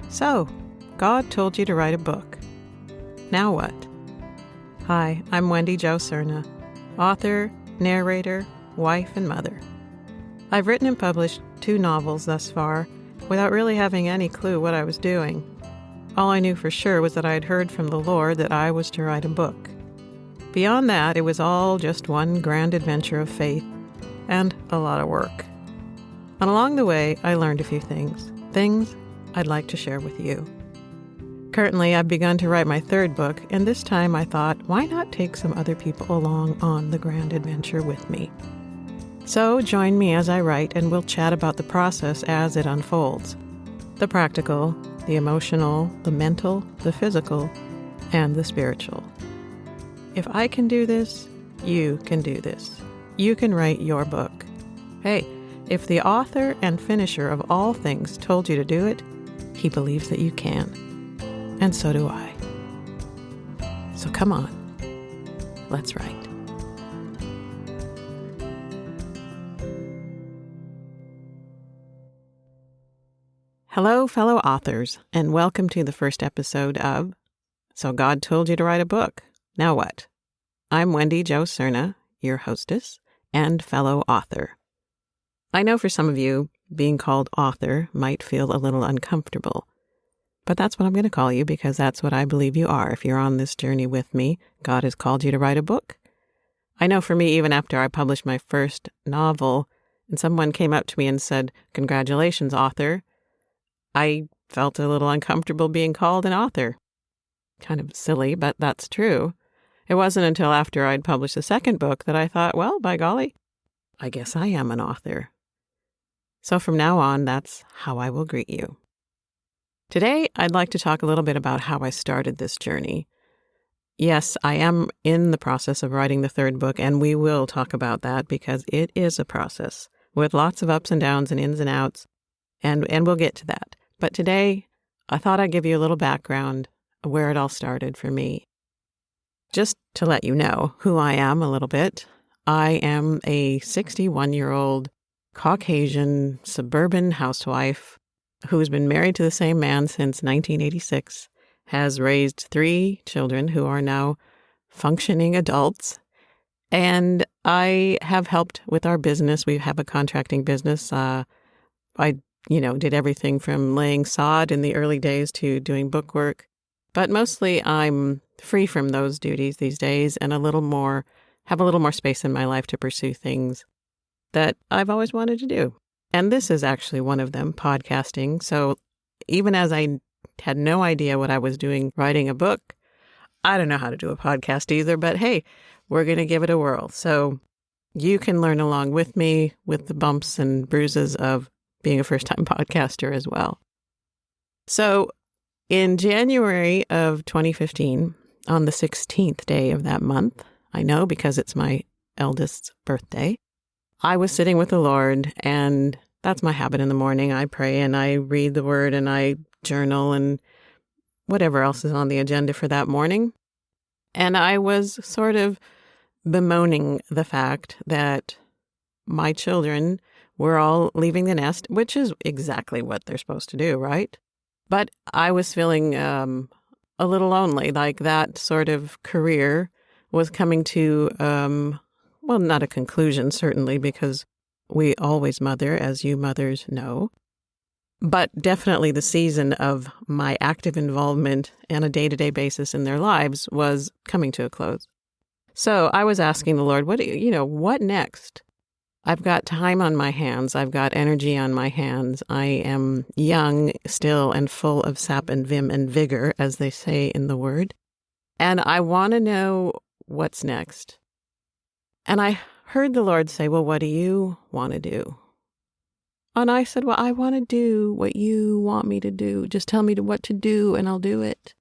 So, God told you to write a book. Now what? Hi, I'm Wendy Jo Cerna, author, narrator, wife, and mother. I've written and published 2 novels thus far without really having any clue what I was doing. All I knew for sure was that I had heard from the Lord that I was to write a book. Beyond that, it was all just one grand adventure of faith and a lot of work. And along the way, I learned a few things I'd like to share with you. Currently, I've begun to write my 3rd book, and this time I thought, why not take some other people along on the grand adventure with me? So join me as I write, and we'll chat about the process as it unfolds. The practical, the emotional, the mental, the physical, and the spiritual. If I can do this, you can do this. You can write your book. Hey, if the author and finisher of all things told you to do it, he believes that you can. And so do I. So come on, let's write. Hello, fellow authors, and welcome to the first episode of So God Told You to Write a Book. Now what? I'm Wendy Jo Cerna, your hostess and fellow author. I know for some of you, being called author might feel a little uncomfortable, but that's what I'm going to call you because that's what I believe you are. If you're on this journey with me, God has called you to write a book. I know for me, even after I published my first novel and someone came up to me and said, "Congratulations, author," I felt a little uncomfortable being called an author. Kind of silly, but that's true. It wasn't until after I'd published the 2nd book that I thought, well, by golly, I guess I am an author. So from now on, that's how I will greet you. Today, I'd like to talk a little bit about how I started this journey. Yes, I am in the process of writing the 3rd book, and we will talk about that because it is a process with lots of ups and downs and ins and outs, and we'll get to that. But today, I thought I'd give you a little background of where it all started for me. Just to let you know who I am a little bit, I am a 61-year-old Caucasian suburban housewife who's been married to the same man since 1986, has raised 3 children who are now functioning adults, and I have helped with our business. We have a contracting business. I did everything from laying sod in the early days to doing book work, but mostly I'm free from those duties these days and have a little more space in my life to pursue things that I've always wanted to do. And this is actually one of them, podcasting. So even as I had no idea what I was doing writing a book, I don't know how to do a podcast either, but hey, we're going to give it a whirl. So you can learn along with me with the bumps and bruises of being a first-time podcaster as well. So in January of 2015, on the 16th day of that month, I know because it's my eldest's birthday, I was sitting with the Lord, and that's my habit in the morning. I pray and I read the Word and I journal and whatever else is on the agenda for that morning. And I was sort of bemoaning the fact that my children were all leaving the nest, which is exactly what they're supposed to do, right? But I was feeling a little lonely, like that sort of career was coming to well, not a conclusion, certainly, because we always mother, as you mothers know, but definitely the season of my active involvement on a day-to-day basis in their lives was coming to a close. So I was asking the Lord, what next? I've got time on my hands. I've got energy on my hands. I am young still and full of sap and vim and vigor, as they say in the Word. And I want to know what's next. And I heard the Lord say, well, what do you want to do? And I said, well, I want to do what you want me to do. Just tell me what to do and I'll do it.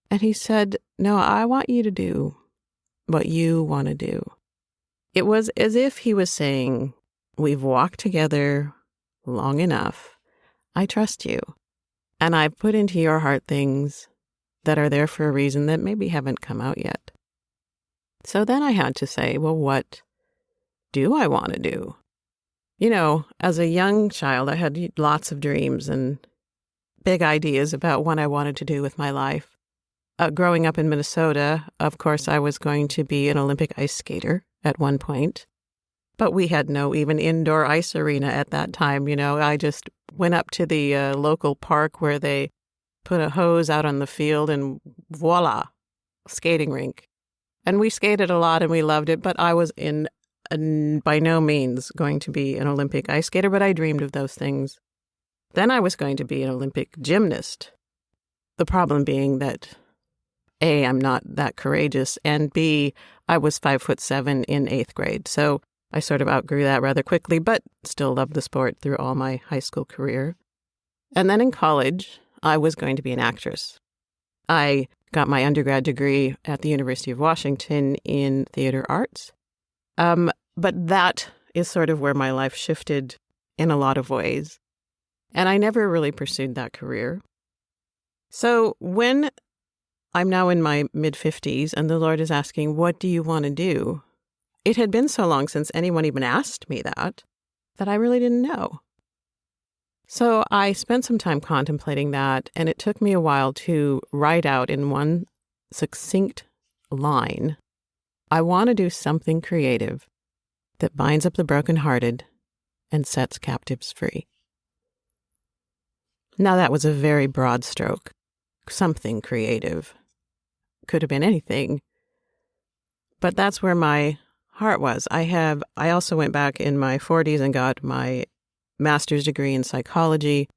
And he said, no, I want you to do what you want to do. It was as if he was saying, we've walked together long enough. I trust you. And I've put into your heart things that are there for a reason that maybe haven't come out yet. So then I had to say, well, what do I want to do? As a young child, I had lots of dreams, and big ideas about what I wanted to do with my life. Growing up in Minnesota, of course, I was going to be an Olympic ice skater at one point, but we had no even indoor ice arena at that time. I just went up to the local park where they put a hose out on the field and voila, skating rink. And we skated a lot and we loved it, but I was by no means going to be an Olympic ice skater, but I dreamed of those things. Then I was going to be an Olympic gymnast. The problem being that A, I'm not that courageous, and B, I was 5'7" in 8th grade. So I sort of outgrew that rather quickly, but still loved the sport through all my high school career. And then in college, I was going to be an actress. I got my undergrad degree at the University of Washington in theater arts. But that is sort of where my life shifted in a lot of ways. And I never really pursued that career. So when I'm now in my mid-50s and the Lord is asking, what do you want to do? It had been so long since anyone even asked me that I really didn't know. So I spent some time contemplating that, and it took me a while to write out in one succinct line, I want to do something creative that binds up the brokenhearted and sets captives free. Now that was a very broad stroke. Something creative. Could have been anything. But that's where my heart was. I also went back in my 40s and got my master's degree in psychology,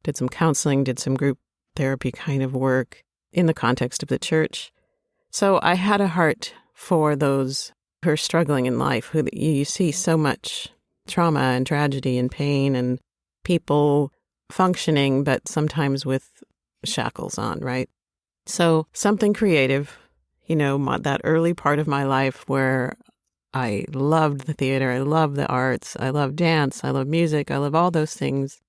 did some counseling, did some group therapy kind of work in the context of the church. So I had a heart for those who are struggling in life, who you see so much trauma and tragedy and pain and people functioning, but sometimes with shackles on, right? So something creative, that early part of my life where I loved the theater, I loved the arts, I loved dance, I love music, I love all those things,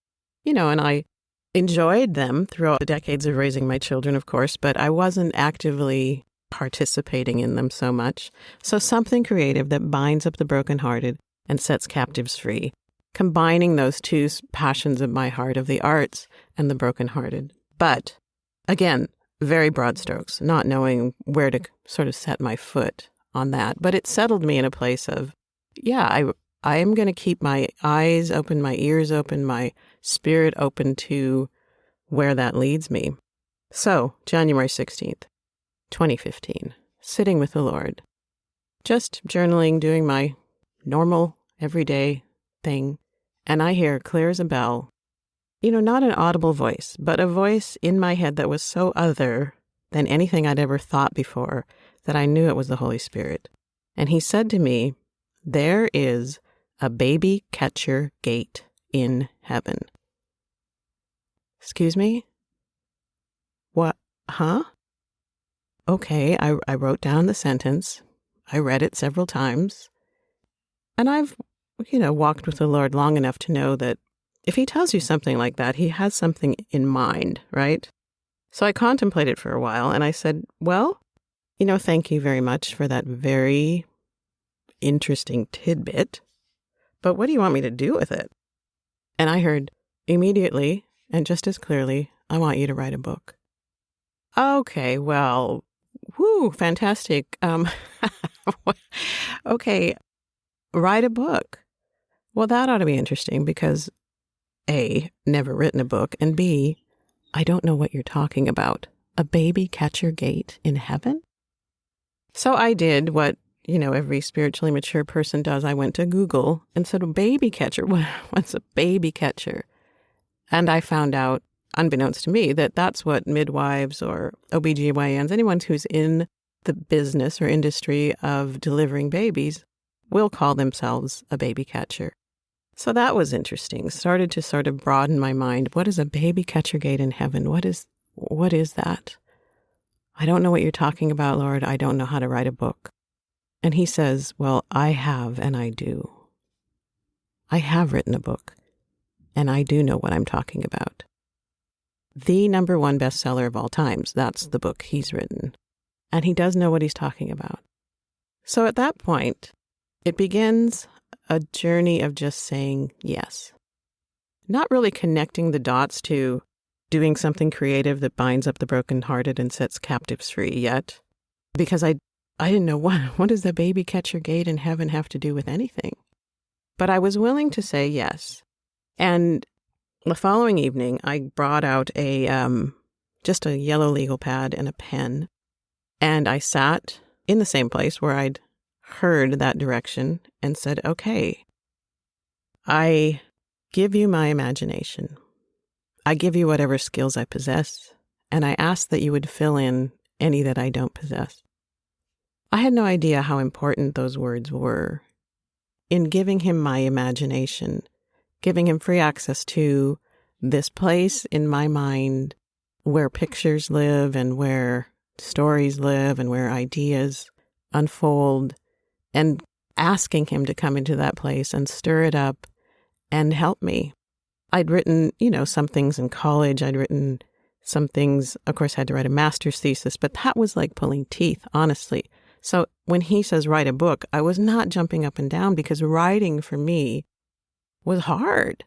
and I enjoyed them throughout the decades of raising my children, of course, but I wasn't actively participating in them so much. So something creative that binds up the brokenhearted and sets captives free, combining those two passions of my heart, of the arts and the brokenhearted. But again, very broad strokes, not knowing where to sort of set my foot on that. But it settled me in a place of, I am going to keep my eyes open, my ears open, my spirit open to where that leads me. So, January 16th, 2015, sitting with the Lord, just journaling, doing my normal, everyday thing. And I hear clear as a bell, not an audible voice, but a voice in my head that was so other than anything I'd ever thought before that I knew it was the Holy Spirit. And he said to me, there is a baby catcher gate in heaven. Excuse me? What? Huh? Okay, I wrote down the sentence. I read it several times. And I've, walked with the Lord long enough to know that if he tells you something like that, he has something in mind, right? So I contemplated for a while and I said, well, thank you very much for that very interesting tidbit, but what do you want me to do with it? And I heard immediately and just as clearly, I want you to write a book. Okay, well, fantastic. Okay, write a book. Well, that ought to be interesting because A, never written a book, and B, I don't know what you're talking about. A baby catcher gate in heaven? So I did what, every spiritually mature person does. I went to Google and said, baby catcher, what's a baby catcher? And I found out, unbeknownst to me, that that's what midwives or OBGYNs, anyone who's in the business or industry of delivering babies, will call themselves a baby catcher. So that was interesting. Started to sort of broaden my mind. What is a baby catcher gate in heaven? What is that? I don't know what you're talking about, Lord. I don't know how to write a book. And he says, well, I have, and I do. I have written a book, and I do know what I'm talking about. The #1 bestseller of all times. That's the book he's written. And he does know what he's talking about. So at that point, it begins a journey of just saying yes. Not really connecting the dots to doing something creative that binds up the brokenhearted and sets captives free yet, because I didn't know what does the baby catcher gate in heaven have to do with anything. But I was willing to say yes. And the following evening, I brought out just a yellow legal pad and a pen, and I sat in the same place where I'd heard that direction and said, okay, I give you my imagination. I give you whatever skills I possess, and I ask that you would fill in any that I don't possess. I had no idea how important those words were in giving him my imagination, giving him free access to this place in my mind where pictures live and where stories live and where ideas unfold, and asking him to come into that place and stir it up and help me. I'd written, some things in college. I'd written some things, of course, had to write a master's thesis, but that was like pulling teeth, honestly. So when he says write a book, I was not jumping up and down because writing for me was hard.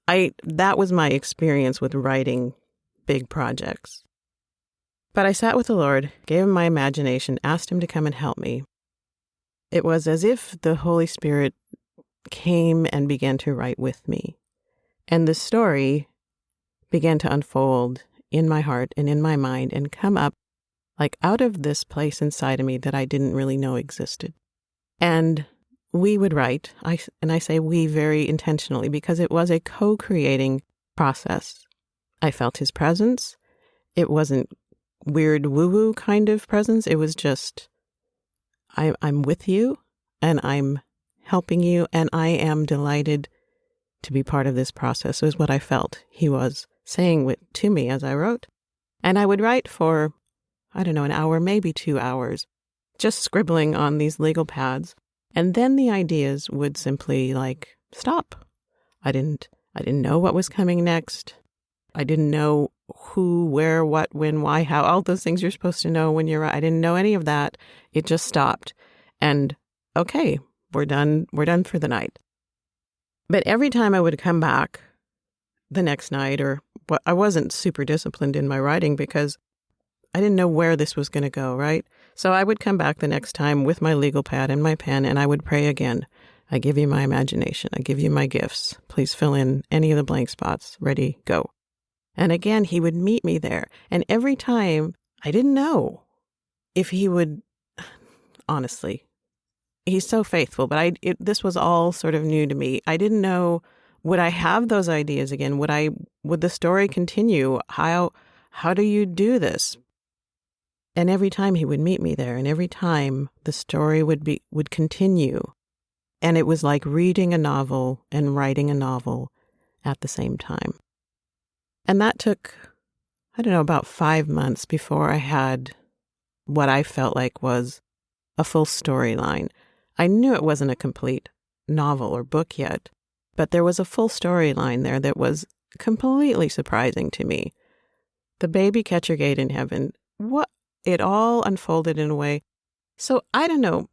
That was my experience with writing big projects. But I sat with the Lord, gave him my imagination, asked him to come and help me. It was as if the Holy Spirit came and began to write with me. And the story began to unfold in my heart and in my mind and come up like out of this place inside of me that I didn't really know existed. And we would write, and I say we very intentionally because it was a co-creating process. I felt his presence. It wasn't weird woo-woo kind of presence. It was just, I'm with you and I'm helping you and I am delighted to be part of this process, is what I felt he was saying to me as I wrote. And I would write for, an hour, maybe 2 hours, just scribbling on these legal pads. And then the ideas would simply stop. I didn't know what was coming next. I didn't know who, where, what, when, why, how, all those things you're supposed to know when you're right. I didn't know any of that. It just stopped. And okay, we're done for the night. But every time I would come back the next night, I wasn't super disciplined in my writing because I didn't know where this was going to go, right? So I would come back the next time with my legal pad and my pen, and I would pray again. I give you my imagination. I give you my gifts. Please fill in any of the blank spots. Ready, go. And again, he would meet me there. And every time, I didn't know if he would, honestly, he's so faithful, but this was all sort of new to me. I didn't know, would I have those ideas again? Would the story continue? How do you do this? And every time he would meet me there, and every time the story would continue. And it was like reading a novel and writing a novel at the same time. And that took, about 5 months before I had what I felt like was a full storyline. I knew it wasn't a complete novel or book yet, but there was a full storyline there that was completely surprising to me. The baby catcher gate in heaven, it all unfolded in a way. So I don't know,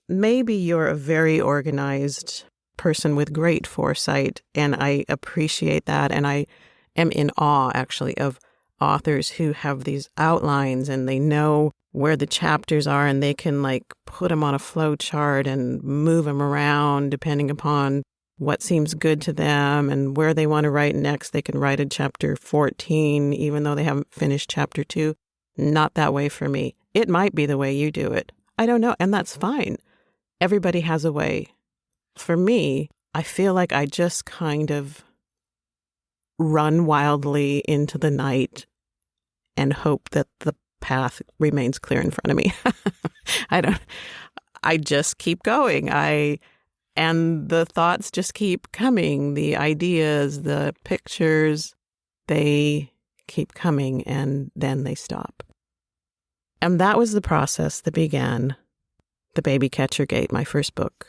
maybe you're a very organized person with great foresight, and I appreciate that, and I am in awe, actually, of authors who have these outlines and they know where the chapters are and they can put them on a flow chart and move them around depending upon what seems good to them and where they want to write next. They can write a chapter 14 even though they haven't finished chapter 2. Not that way for me. It might be the way you do it. I don't know, and that's fine. Everybody has a way. For me, I feel like I just kind of run wildly into the night and hope that the path remains clear in front of me. I just keep going. And the thoughts just keep coming. The ideas, the pictures, they keep coming and then they stop. And that was the process that began The Baby Catcher Gate, my first book.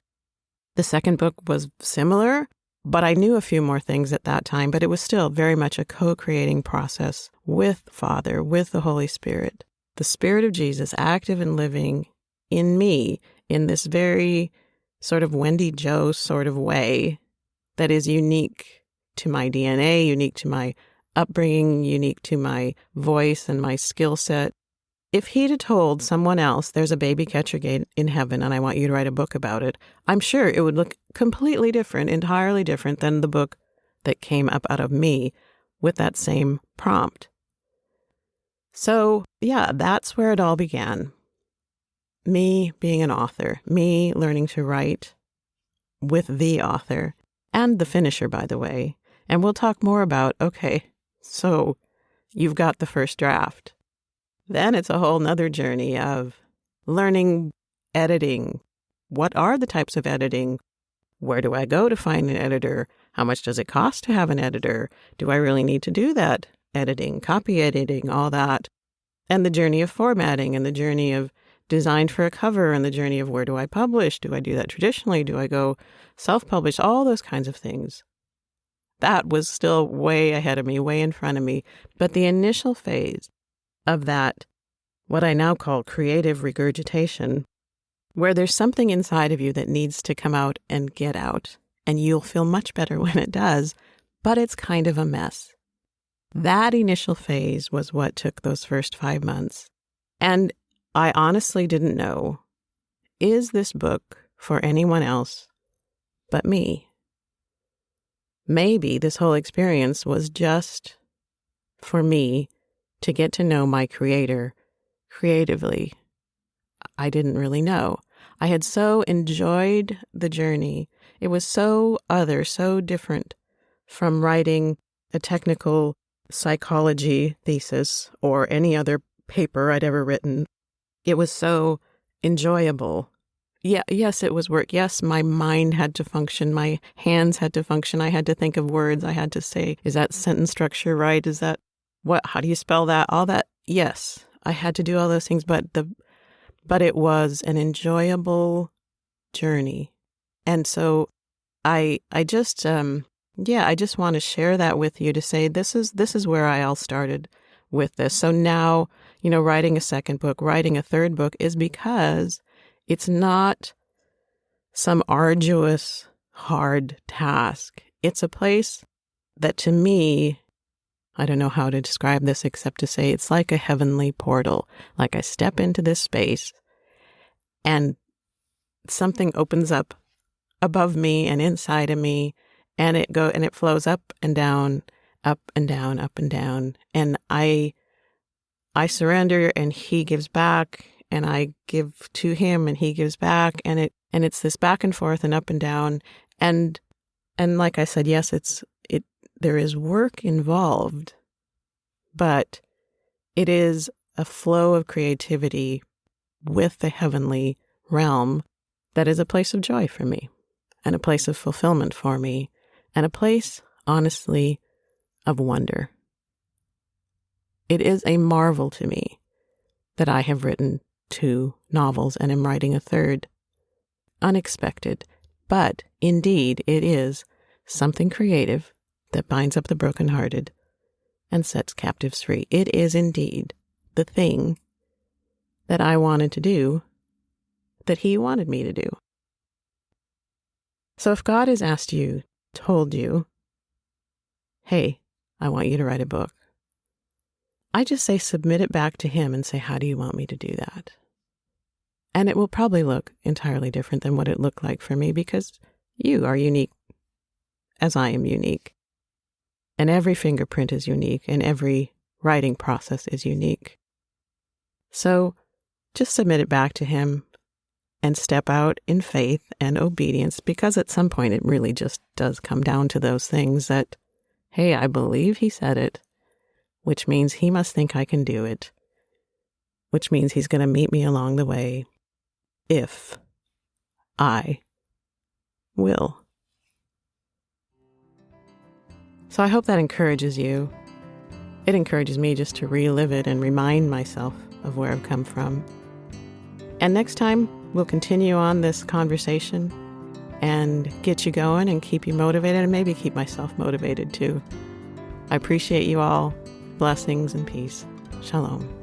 The second book was similar, but I knew a few more things at that time, but it was still very much a co-creating process with Father, with the Holy Spirit, the Spirit of Jesus active and living in me in this very sort of Wendy Jo sort of way that is unique to my DNA, unique to my upbringing, unique to my voice and my skill set. If he'd have told someone else, there's a baby catcher gate in heaven and I want you to write a book about it, I'm sure it would look completely different, entirely different than the book that came up out of me with that same prompt. So, yeah, that's where it all began. Me being an author, me learning to write with the author and the finisher, by the way. And we'll talk more about, okay, so you've got the first draft. Then it's a whole nother journey of learning editing. What are the types of editing? Where do I go to find an editor? How much does it cost to have an editor? Do I really need to do that editing, copy editing, all that? And the journey of formatting and the journey of design for a cover and the journey of where do I publish? Do I do that traditionally? Do I go self-publish? All those kinds of things. That was still way ahead of me, way in front of me. But the initial phase of that, what I now call creative regurgitation, where there's something inside of you that needs to come out and get out, and you'll feel much better when it does, but it's kind of a mess. That initial phase was what took those first 5 months. And I honestly didn't know, is this book for anyone else but me? Maybe this whole experience was just for me to get to know my creator creatively. I didn't really know. I had so enjoyed the journey. It was so other, so different from writing a technical psychology thesis or any other paper I'd ever written. It was so enjoyable. Yeah, yes, it was work. Yes, my mind had to function. My hands had to function. I had to think of words. I had to say, is that sentence structure right? Is that what? How do you spell that? All that. Yes, I had to do all those things, but it was an enjoyable journey. And so I just want to share that with you to say this is where I all started with this. So now, writing a second book, writing a third book is because it's not some arduous, hard task. It's a place that to me, I don't know how to describe this except to say it's like a heavenly portal. Like I step into this space and something opens up above me and inside of me, and it flows up and down, up and down, up and down. And I surrender and he gives back, and I give to him and he gives back, and it's this back and forth and up and down. And like I said, yes, there is work involved, but it is a flow of creativity with the heavenly realm that is a place of joy for me and a place of fulfillment for me and a place, honestly, of wonder. It is a marvel to me that I have written 2 novels and am writing a third. Unexpected, but indeed it is something creative that binds up the brokenhearted and sets captives free. It is indeed the thing that I wanted to do, that he wanted me to do. So if God has asked you, told you, hey, I want you to write a book, I just say submit it back to him and say, how do you want me to do that? And it will probably look entirely different than what it looked like for me, because you are unique as I am unique. And every fingerprint is unique, and every writing process is unique. So just submit it back to him and step out in faith and obedience, because at some point it really just does come down to those things that, hey, I believe he said it, which means he must think I can do it, which means he's going to meet me along the way if I will. So I hope that encourages you. It encourages me just to relive it and remind myself of where I've come from. And next time, we'll continue on this conversation and get you going and keep you motivated, and maybe keep myself motivated too. I appreciate you all. Blessings and peace. Shalom.